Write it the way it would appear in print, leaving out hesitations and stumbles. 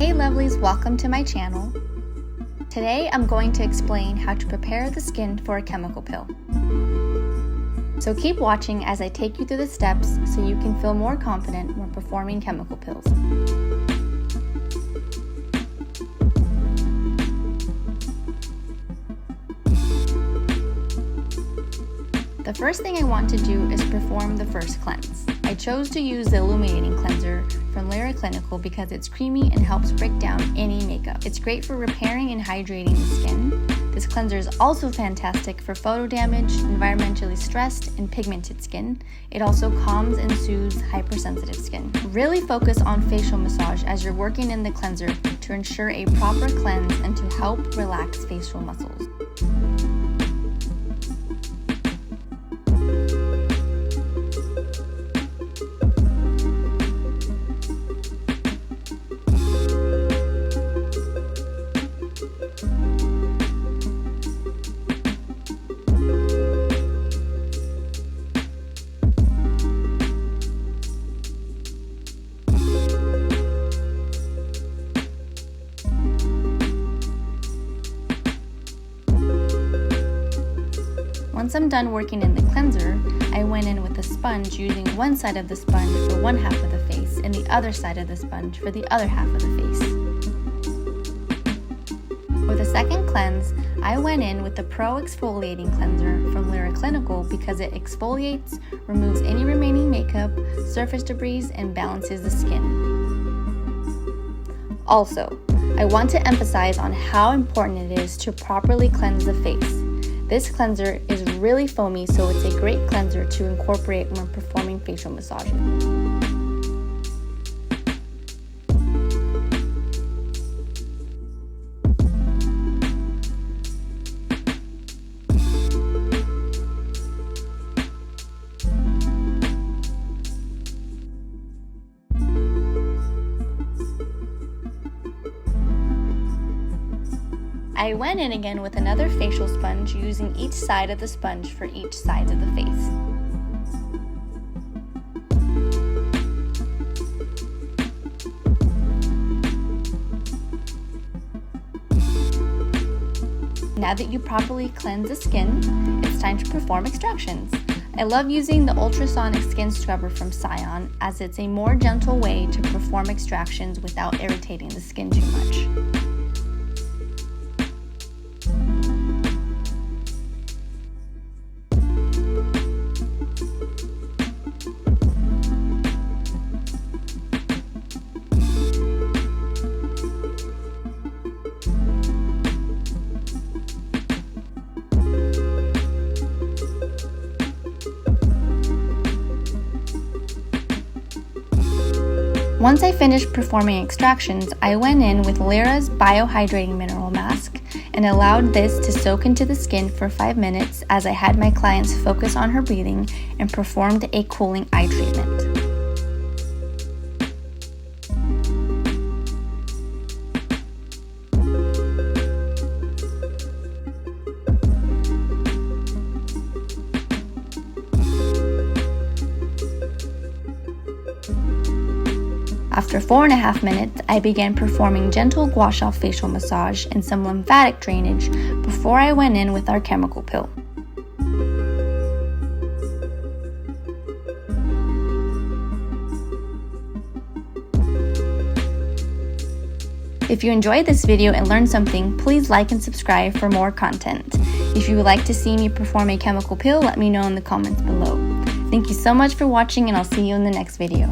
Hey lovelies, welcome to my channel. Today I'm going to explain how to prepare the skin for a chemical peel. So keep watching as I take you through the steps so you can feel more confident when performing chemical peels. The first thing I want to do is perform the first cleanse. I chose to use the Exfoliating Cleanser from Lira Clinical because it's creamy and helps break down any makeup. It's great for repairing and hydrating the skin. This cleanser is also fantastic for photo damage, environmentally stressed, and pigmented skin. It also calms and soothes hypersensitive skin. Really focus on facial massage as you're working in the cleanser to ensure a proper cleanse and to help relax facial muscles. Once I'm done working in the cleanser, I went in with a sponge using one side of the sponge for one half of the face and the other side of the sponge for the other half of the face. For the second cleanse, I went in with the Pro Exfoliating Cleanser from Lira Clinical because it exfoliates, removes any remaining makeup, surface debris, and balances the skin. Also, I want to emphasize on how important it is to properly cleanse the face. This cleanser is really foamy, so it's a great cleanser to incorporate when performing facial massages. I went in again with another facial sponge using each side of the sponge for each side of the face. Now that you properly cleanse the skin, it's time to perform extractions. I love using the ultrasonic skin scrubber from Scion as it's a more gentle way to perform extractions without irritating the skin too much. Once I finished performing extractions, I went in with Lira's Hydrating Mineral Mask and allowed this to soak into the skin for 5 minutes as I had my clients focus on her breathing and performed a cooling eye treatment. After 4.5 minutes, I began performing gentle Gua Sha facial massage and some lymphatic drainage before I went in with our chemical peel. If you enjoyed this video and learned something, please like and subscribe for more content. If you would like to see me perform a chemical peel, let me know in the comments below. Thank you so much for watching, and I'll see you in the next video.